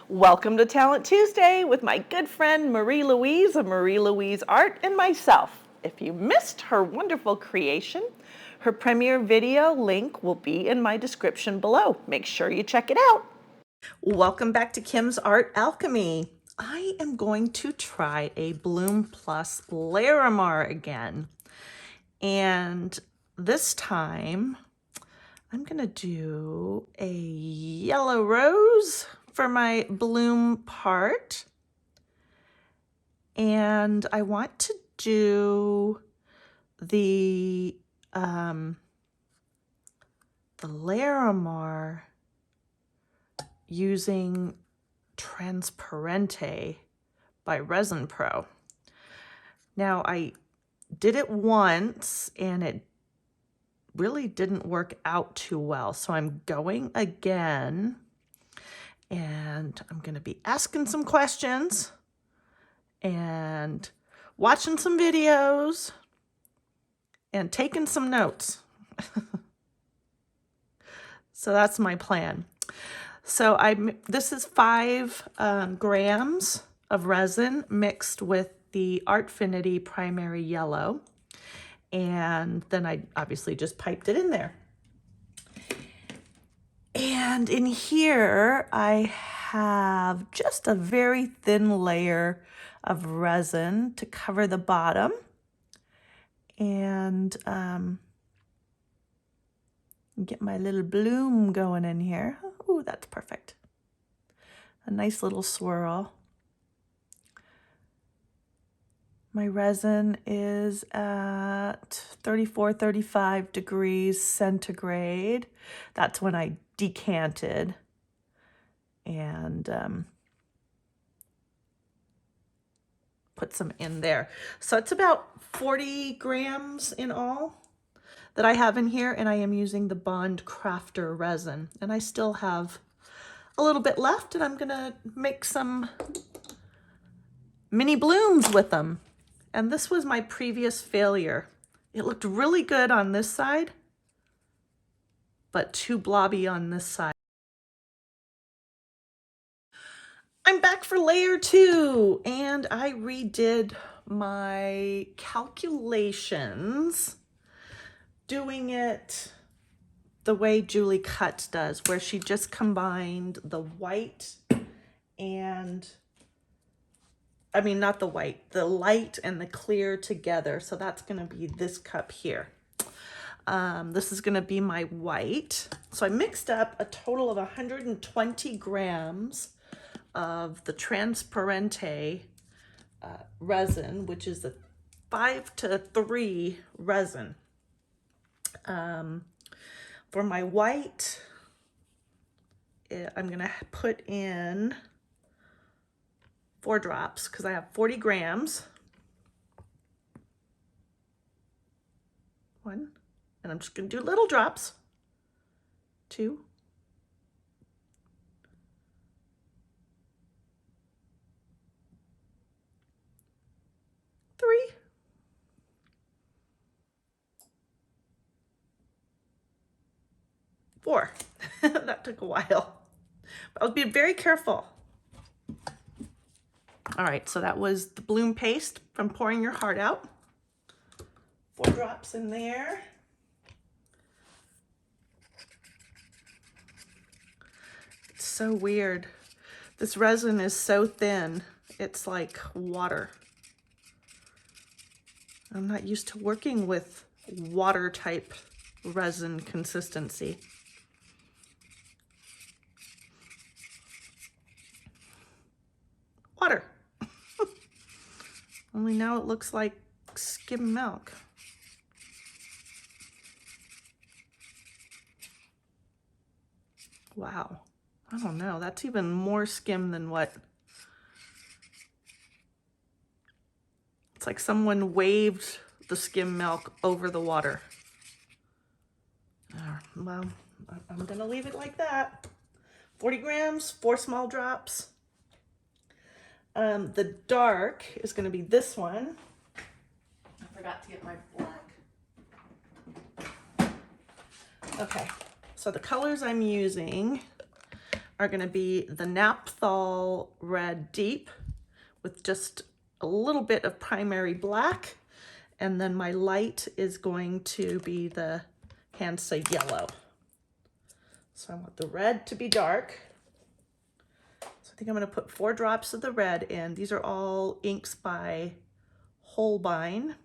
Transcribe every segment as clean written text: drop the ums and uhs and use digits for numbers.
Welcome to Talent Tuesday with my good friend Marie-Louise of Marie-Louise Art and myself. If you missed her wonderful creation, her premiere video link will be in my description below. Make sure you check it out. Welcome back to Kim's Art Alchemy. I am going to try a Bloom+Larimar again. And this time I'm gonna do a yellow rose for my bloom part. And I want to do the Larimar using Transparente by Resin Pro. Now I did it once and it really didn't work out too well. So I'm going again and I'm going to be asking some questions and watching some videos and taking some notes. So that's my plan. So this is 5 grams of resin mixed with the Artfinity primary yellow. And then I obviously just piped it in there. And in here, I have just a very thin layer of resin to cover the bottom. And get my little bloom going in here. Oh, that's perfect. A nice little swirl. My resin is at 34, 35 degrees centigrade. That's when I decanted and put some in there. So it's about 40 grams in all that I have in here, and I am using the Bond Craftor resin. And I still have a little bit left, and I'm gonna make some mini blooms with them. And this was my previous failure. It looked really good on this side, but too blobby on this side. I'm back for layer 2, and I redid my calculations, doing it the way Julie Cut does, where she just combined the white and, I mean, not the white, the light and the clear together. So that's gonna be this cup here. This is gonna be my white. So I mixed up a total of 120 grams of the Transparente resin, which is the 5:3 resin. For my white, I'm gonna put in 4 drops because I have 40 grams. 1, and I'm just gonna do little drops. 2, 3, 4. That took a while. But I was being very careful. All right, so that was the bloom paste from Pouring Your Heart Out. 4 drops in there. It's so weird. This resin is so thin. It's like water. I'm not used to working with water type resin consistency. Water. Only now it looks like skim milk. Wow. I don't know. That's even more skim than what. It's like someone waved the skim milk over the water. Well, I'm gonna leave it like that. 40 grams, 4 small drops. The dark is gonna be this one. I forgot to get my black. Okay, so the colors I'm using are going to be the Napthol Red Deep with just a little bit of primary black. And then my light is going to be the Hansa Yellow. So I want the red to be dark. So I think I'm going to put 4 drops of the red in. These are all inks by Holbein.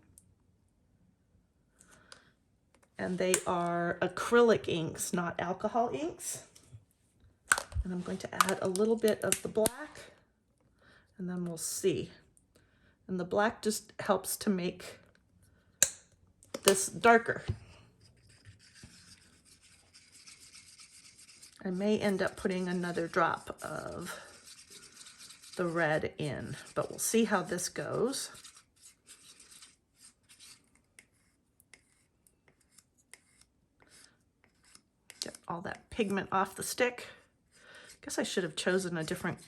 And they are acrylic inks, not alcohol inks. And I'm going to add a little bit of the black, and then we'll see. And the black just helps to make this darker. I may end up putting another drop of the red in, but we'll see how this goes. Get all that pigment off the stick. Guess I should have chosen a different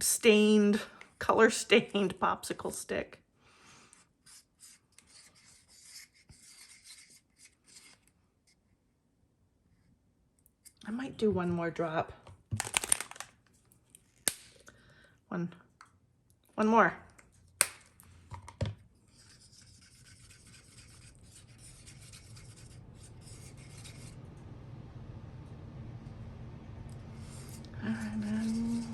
stained, color stained popsicle stick. I might do one more drop. One more. And then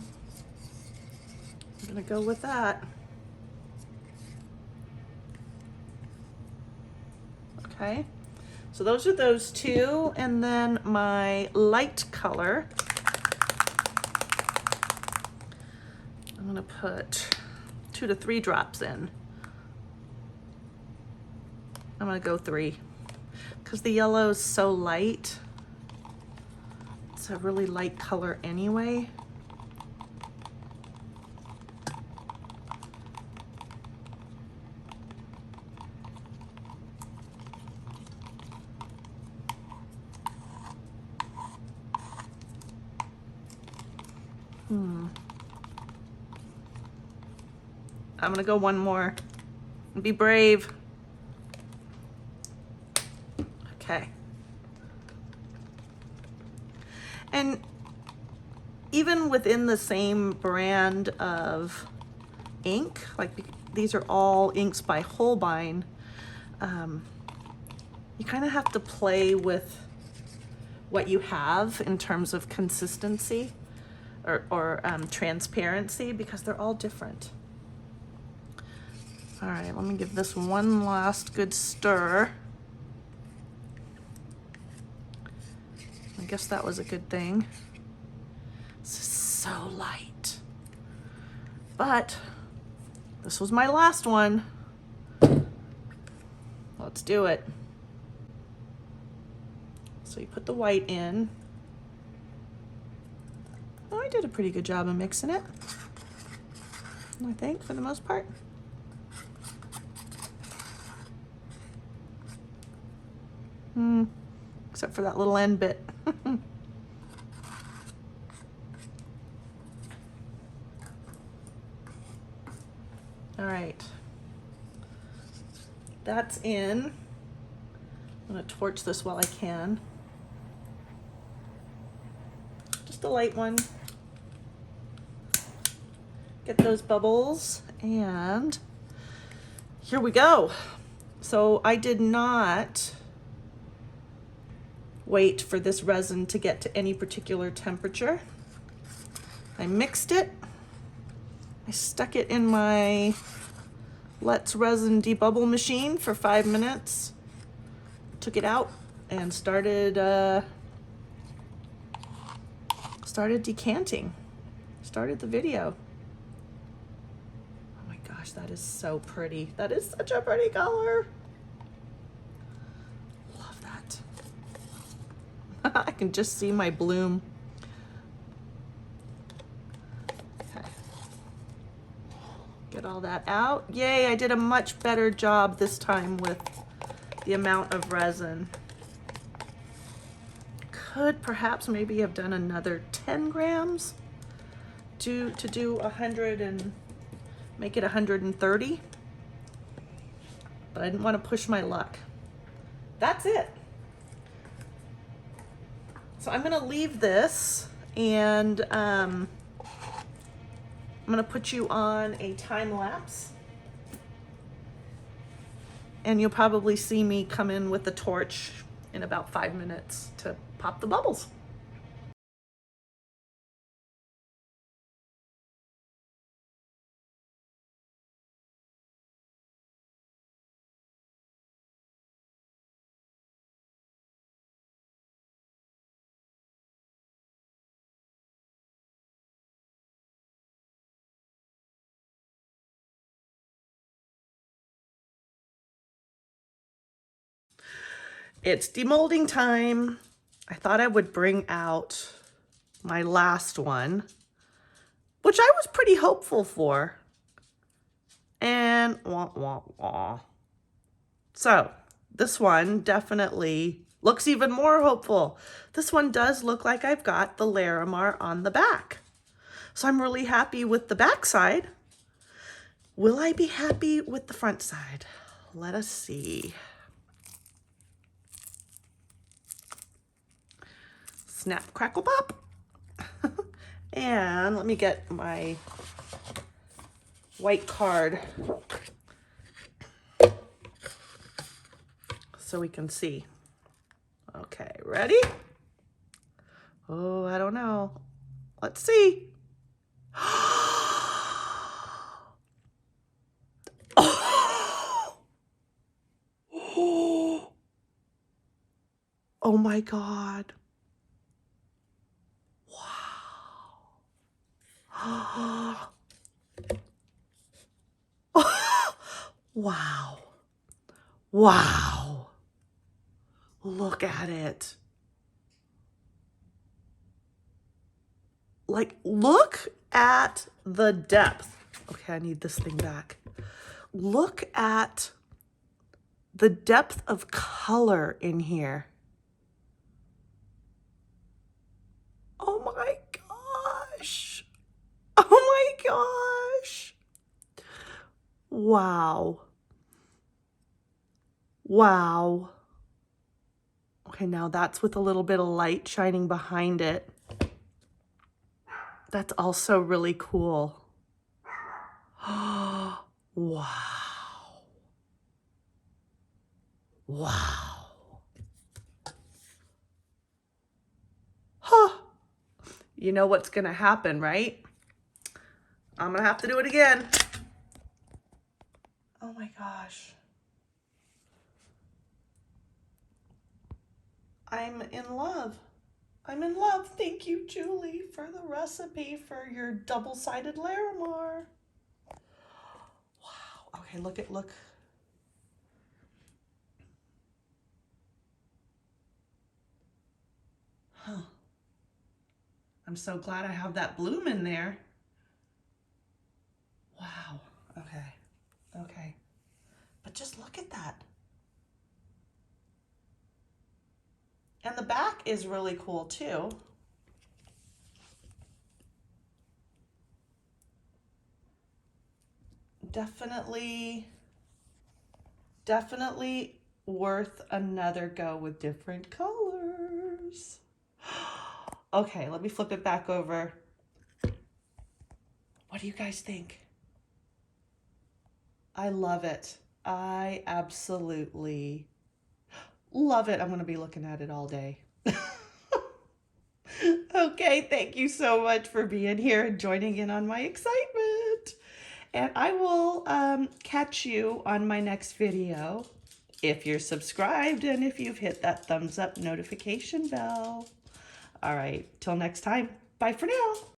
I'm gonna go with that. Okay. So those are those two, and then my light color, I'm gonna put 2 to 3 drops in. I'm gonna go 3, because the yellow is so light. It's a really light color anyway. I'm gonna go one more. Be brave. Okay. And even within the same brand of ink, like these are all inks by Holbein, you kind of have to play with what you have in terms of consistency or transparency, because they're all different. All right, let me give this one last good stir. I guess that was a good thing. This is so light. But this was my last one. Let's do it. So you put the white in. Oh, I did a pretty good job of mixing it, I think, for the most part. Except for that little end bit. All right, that's in. I'm gonna torch this while I can. Just a light one. Get those bubbles, and here we go. So I did not wait for this resin to get to any particular temperature. I mixed it. I stuck it in my Let's Resin debubble machine for 5 minutes. Took it out and started decanting. Started the video. Oh my gosh, that is so pretty. That is such a pretty color. I can just see my bloom. Okay. Get all that out. Yay, I did a much better job this time with the amount of resin. Could perhaps maybe have done another 10 grams to do 100 and make it 130. But I didn't want to push my luck. That's it. So I'm gonna leave this And I'm gonna put you on a time lapse. And you'll probably see me come in with the torch in about 5 minutes to pop the bubbles. It's demolding time. I thought I would bring out my last one, which I was pretty hopeful for. And wah, wah, wah. So this one definitely looks even more hopeful. This one does look like I've got the Larimar on the back. So I'm really happy with the back side. Will I be happy with the front side? Let us see. Snap, crackle, pop. And let me get my white card so we can see. Okay, ready? Oh, I don't know. Let's see. Oh my God. Wow. Wow. Wow. Look at it. Like, look at the depth. Okay, I need this thing back. Look at the depth of color in here. Oh my gosh. Oh my gosh. Wow. Wow. Okay, now that's with a little bit of light shining behind it. That's also really cool. Wow. Wow. Huh. You know what's gonna happen, right? I'm gonna have to do it again. Oh my gosh. I'm in love. I'm in love. Thank you, Julie, for the recipe for your double-sided Larimar. Wow. Okay, look. Huh. I'm so glad I have that bloom in there. Wow. Okay. But just look at that. And the back is really cool too. Definitely worth another go with different colors. Okay, let me flip it back over. What do you guys think? I love it. I absolutely love it. I'm going to be looking at it all day. Okay, thank you so much for being here and joining in on my excitement. And I will catch you on my next video if you're subscribed and if you've hit that thumbs up notification bell. All right, till next time. Bye for now.